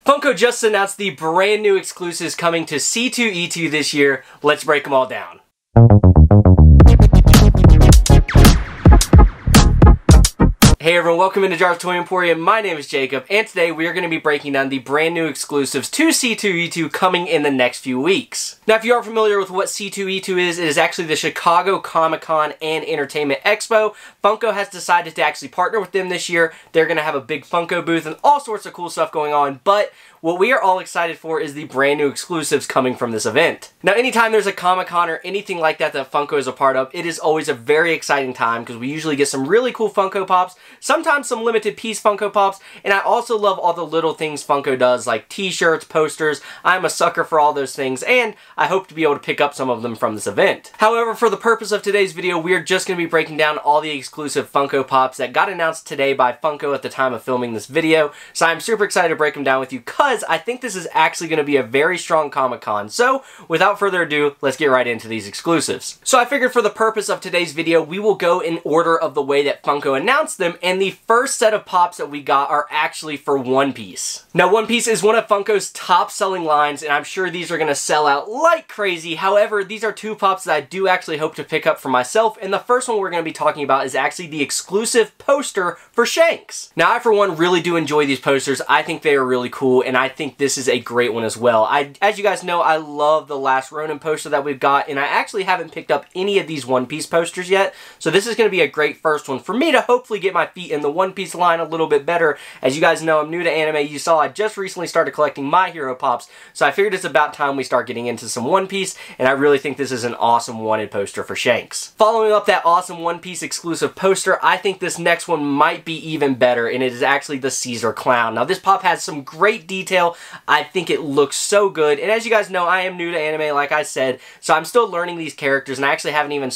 Funko just announced the brand new exclusives coming to C2E2 this year. Let's break them all down. Hey everyone, welcome into Jar's Toy Emporium. My name is Jacob, and today we are going to be breaking down the brand new exclusives to C2E2 coming in the next few weeks. Now, if you aren't familiar with what C2E2 is, it is actually the Chicago Comic-Con and Entertainment Expo. Funko has decided to actually partner with them this year. They're going to have a big Funko booth and all sorts of cool stuff going on, but what we are all excited for is the brand new exclusives coming from this event. Now, anytime there's a Comic-Con or anything like that that Funko is a part of, it is always a very exciting time because we usually get some really cool Funko Pops, sometimes some limited piece Funko Pops, and I also love all the little things Funko does like t-shirts, posters. I'm a sucker for all those things, and I hope to be able to pick up some of them from this event. However, for the purpose of today's video, we are just going to be breaking down all the exclusive Funko Pops that got announced today by Funko at the time of filming this video, so I'm super excited to break them down with you because I think this is actually going to be a very strong Comic-Con. So, without further ado, let's get right into these exclusives. So I figured for the purpose of today's video, we will go in order of the way that Funko announced them, and the first set of Pops that we got are actually for One Piece. Now, One Piece is one of Funko's top selling lines, and I'm sure these are going to sell out like crazy. However, these are two Pops that I do actually hope to pick up for myself, and the first one we're going to be talking about is actually the exclusive poster for Shanks. Now, I for one really do enjoy these posters. I think they are really cool, and I think this is a great one as well. As you guys know, I love the Last Ronin poster that we've got, and I actually haven't picked up any of these One Piece posters yet, so this is going to be a great first one for me to hopefully get my feet in the One Piece line a little bit better. As you guys know, I'm new to anime. You saw I just recently started collecting My Hero Pops, so I figured it's about time we start getting into some One Piece, and I really think this is an awesome wanted poster for Shanks. Following up that awesome One Piece exclusive poster, I think this next one might be even better, and it is actually the Caesar Clown. Now, this Pop has some great detail. I think it looks so good, and as you guys know, I am new to anime, like I said, so I'm still learning these characters, and I actually haven't even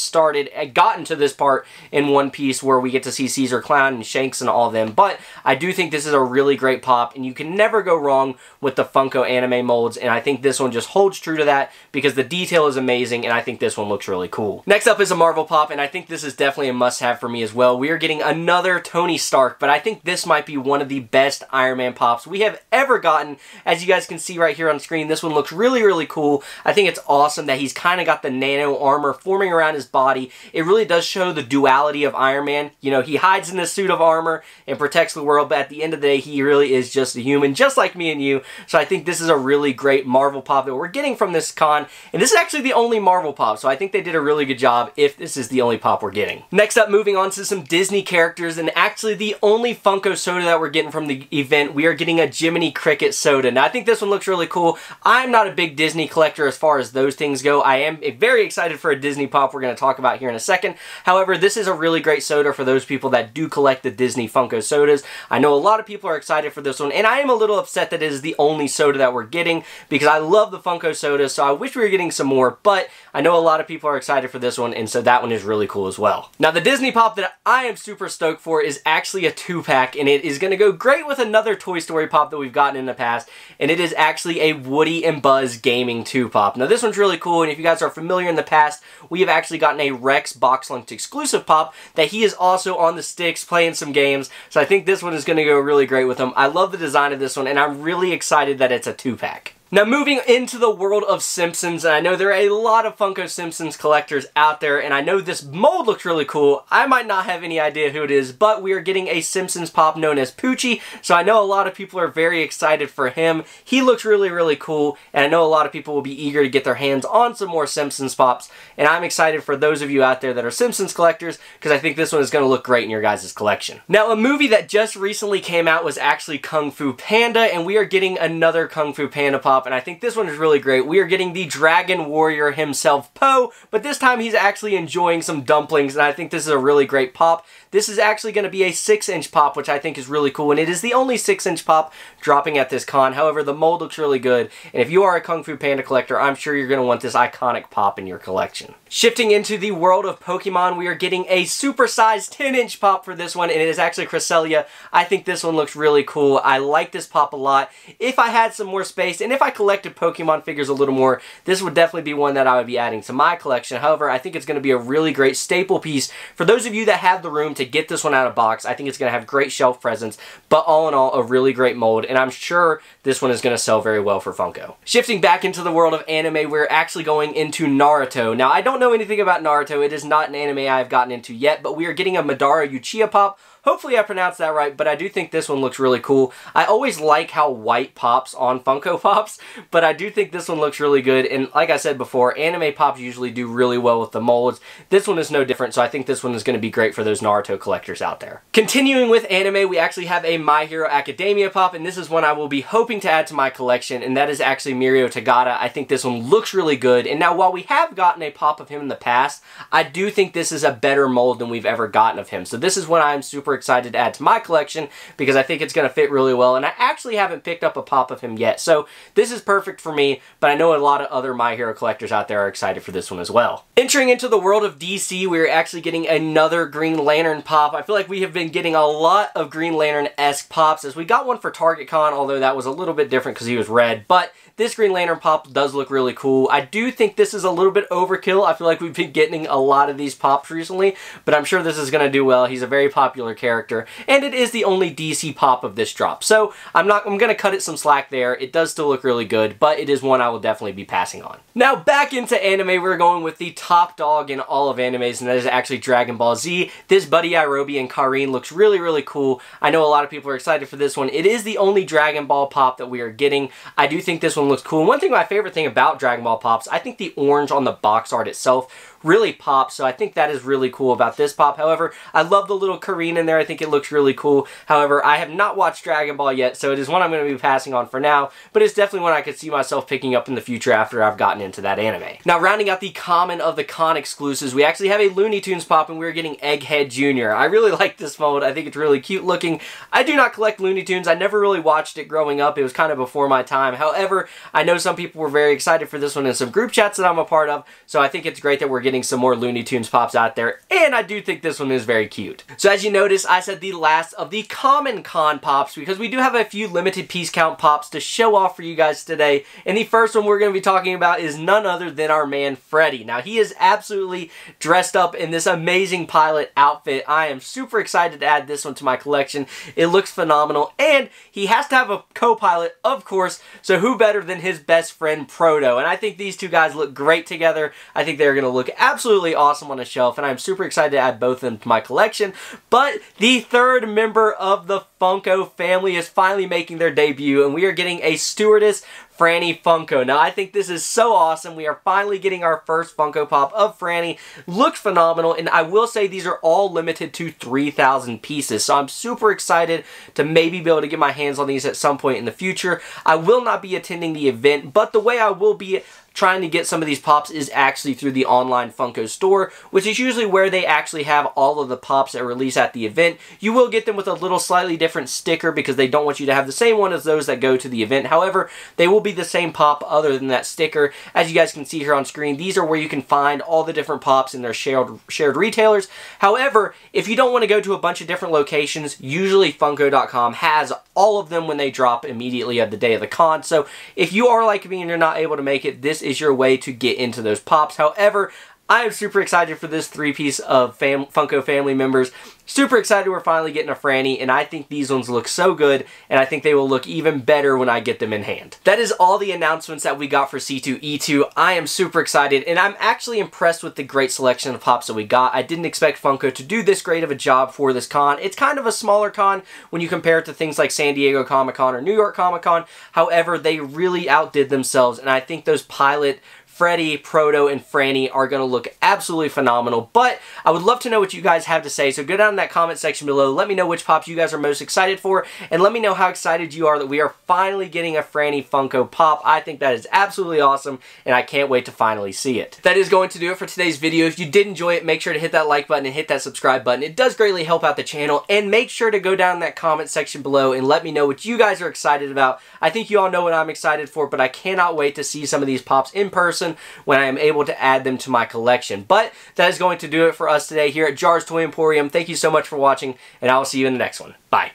gotten to this part in One Piece where we get to see Caesar Clown and Shanks and all of them, but I do think this is a really great Pop, and you can never go wrong with the Funko anime molds, and I think this one just holds true to that because the detail is amazing, and I think this one looks really cool. Next up is a Marvel Pop, and I think this is definitely a must-have for me as well. We are getting another Tony Stark, but I think this might be one of the best Iron Man Pops we have ever gotten. As you guys can see right here on screen, this one looks really, really cool. I think it's awesome that he's kind of got the nano armor forming around his body. It really does show the duality of Iron Man. You know, he hides in this suit of armor and protects the world, but at the end of the day, he really is just a human, just like me and you. So I think this is a really great Marvel Pop that we're getting from this con, and this is actually the only Marvel Pop, so I think they did a really good job if this is the only Pop we're getting. Next up, moving on to some Disney characters, and actually the only Funko soda that we're getting from the event, we are getting a Jiminy Cricket soda. Now, I think this one looks really cool. I'm not a big Disney collector as far as those things go. I am very excited for a Disney Pop we're going to talk about here in a second. However, this is a really great soda for those people that do collect the Disney Funko sodas. I know a lot of people are excited for this one, and I am a little upset that it is the only soda that we're getting because I love the Funko sodas, so I wish we were getting some more, but I know a lot of people are excited for this one, and so that one is really cool as well. Now, the Disney Pop that I am super stoked for is actually a 2-pack, and it is going to go great with another Toy Story Pop that we've gotten in the past, and it is actually a Woody and Buzz Gaming 2-Pop. Now, this one's really cool, and if you guys are familiar in the past, we have actually gotten a Rex box-linked exclusive Pop that he is also on the sticks playing some games, so I think this one is going to go really great with him. I love the design of this one, and I'm really excited that it's a 2-pack. Now, moving into the world of Simpsons, and I know there are a lot of Funko Simpsons collectors out there, and I know this mold looks really cool. I might not have any idea who it is, but we are getting a Simpsons Pop known as Poochie, so I know a lot of people are very excited for him. He looks really, really cool, and I know a lot of people will be eager to get their hands on some more Simpsons Pops, and I'm excited for those of you out there that are Simpsons collectors, because I think this one is going to look great in your guys' collection. Now, a movie that just recently came out was actually Kung Fu Panda, and we are getting another Kung Fu Panda Pop, and I think this one is really great. We are getting the Dragon Warrior himself, Po, but this time he's actually enjoying some dumplings, and I think this is a really great Pop. This is actually going to be a 6-inch Pop, which I think is really cool, and it is the only 6-inch Pop dropping at this con. However, the mold looks really good, and if you are a Kung Fu Panda collector, I'm sure you're going to want this iconic Pop in your collection. Shifting into the world of Pokemon, we are getting a supersized 10-inch Pop for this one, and it is actually Cresselia. I think this one looks really cool. I like this Pop a lot. If I had some more space, and if I collected Pokemon figures a little more, this would definitely be one that I would be adding to my collection. However, I think it's going to be a really great staple piece for those of you that have the room to get this one out of box. I think it's going to have great shelf presence, but all in all, a really great mold, and I'm sure this one is going to sell very well for Funko. Shifting back into the world of anime, we're actually going into Naruto. Now, I don't know anything about Naruto. It is not an anime I've gotten into yet, but we are getting a Madara Uchiha pop. Hopefully I pronounced that right, but I do think this one looks really cool. I always like how white pops on Funko Pops, but I do think this one looks really good. And like I said before, anime pops usually do really well with the molds. This one is no different, so I think this one is going to be great for those Naruto collectors out there. Continuing with anime, we actually have a My Hero Academia pop, and this is one I will be hoping to add to my collection, and that is actually Mirio Tagata. I think this one looks really good. And now, while we have gotten a pop of him in the past, I do think this is a better mold than we've ever gotten of him. So this is one I'm super excited to add to my collection because I think it's going to fit really well, and I actually haven't picked up a pop of him yet, so this is perfect for me, but I know a lot of other My Hero collectors out there are excited for this one as well. Entering into the world of DC, we're actually getting another Green Lantern pop. I feel like we have been getting a lot of Green Lantern-esque pops, as we got one for Target Con, although that was a little bit different because he was red, but this Green Lantern pop does look really cool. I do think this is a little bit overkill. I feel like we've been getting a lot of these pops recently, but I'm sure this is going to do well. He's a very popular character, and it is the only DC pop of this drop. So I'm going to cut it some slack there. It does still look really good, but it is one I will definitely be passing on. Now back into anime, we're going with the top dog in all of animes, and that is actually Dragon Ball Z. This Buddy Irobe and Karin looks really, really cool. I know a lot of people are excited for this one. It is the only Dragon Ball pop that we are getting. I do think this one looks cool. And one thing, my favorite thing about Dragon Ball pops, I think the orange on the box art itself really pops, so I think that is really cool about this pop. However, I love the little Karin in there. I think it looks really cool. However, I have not watched Dragon Ball yet, so it is one I'm going to be passing on for now, but it's definitely one I could see myself picking up in the future after I've gotten into that anime. Now, rounding out the common of the con exclusives, we actually have a Looney Tunes pop, and we're getting Egghead Jr. I really like this mold. I think it's really cute looking. I do not collect Looney Tunes. I never really watched it growing up. It was kind of before my time. However, I know some people were very excited for this one in some group chats that I'm a part of, so I think it's great that we're getting some more Looney Tunes pops out there, and I do think this one is very cute. So as you notice, I said the last of the common con pops because we do have a few limited piece count pops to show off for you guys today, and the first one we're going to be talking about is none other than our man Freddy. Now, he is absolutely dressed up in this amazing pilot outfit. I am super excited to add this one to my collection. It looks phenomenal, and he has to have a co-pilot, of course, so who better than his best friend Proto? And I think these two guys look great together. I think they're going to look absolutely awesome on a shelf, and I'm super excited to add both of them to my collection. But the third member of the Funko family is finally making their debut, and we are getting a stewardess, Franny Funko. Now, I think this is so awesome. We are finally getting our first Funko Pop of Franny. Looks phenomenal, and I will say these are all limited to 3,000 pieces, so I'm super excited to maybe be able to get my hands on these at some point in the future. I will not be attending the event, but the way I will be trying to get some of these pops is actually through the online Funko store, which is usually where they actually have all of the pops that release at the event. You will get them with a little slightly different sticker because they don't want you to have the same one as those that go to the event. However, they will be the same pop other than that sticker. As you guys can see here on screen, these are where you can find all the different pops in their shared retailers. However, if you don't want to go to a bunch of different locations, usually Funko.com has all of them when they drop immediately at the day of the con. So if you are like me and you're not able to make it, this is your way to get into those pops. However, I am super excited for this three-piece of Funko family members. Super excited we're finally getting a Franny, and I think these ones look so good, and I think they will look even better when I get them in hand. That is all the announcements that we got for C2E2. I am super excited, and I'm actually impressed with the great selection of pops that we got. I didn't expect Funko to do this great of a job for this con. It's kind of a smaller con when you compare it to things like San Diego Comic-Con or New York Comic-Con. However, they really outdid themselves, and I think those pilot Freddy, Proto, and Franny are going to look absolutely phenomenal. But I would love to know what you guys have to say, so go down in that comment section below. Let me know which pops you guys are most excited for, and let me know how excited you are that we are finally getting a Franny Funko Pop. I think that is absolutely awesome, and I can't wait to finally see it. That is going to do it for today's video. If you did enjoy it, make sure to hit that like button and hit that subscribe button. It does greatly help out the channel, and make sure to go down in that comment section below and let me know what you guys are excited about. I think you all know what I'm excited for, but I cannot wait to see some of these pops in person when I am able to add them to my collection. But that is going to do it for us today here at Jar's Toy Emporium. Thank you so much for watching, and I will see you in the next one. Bye.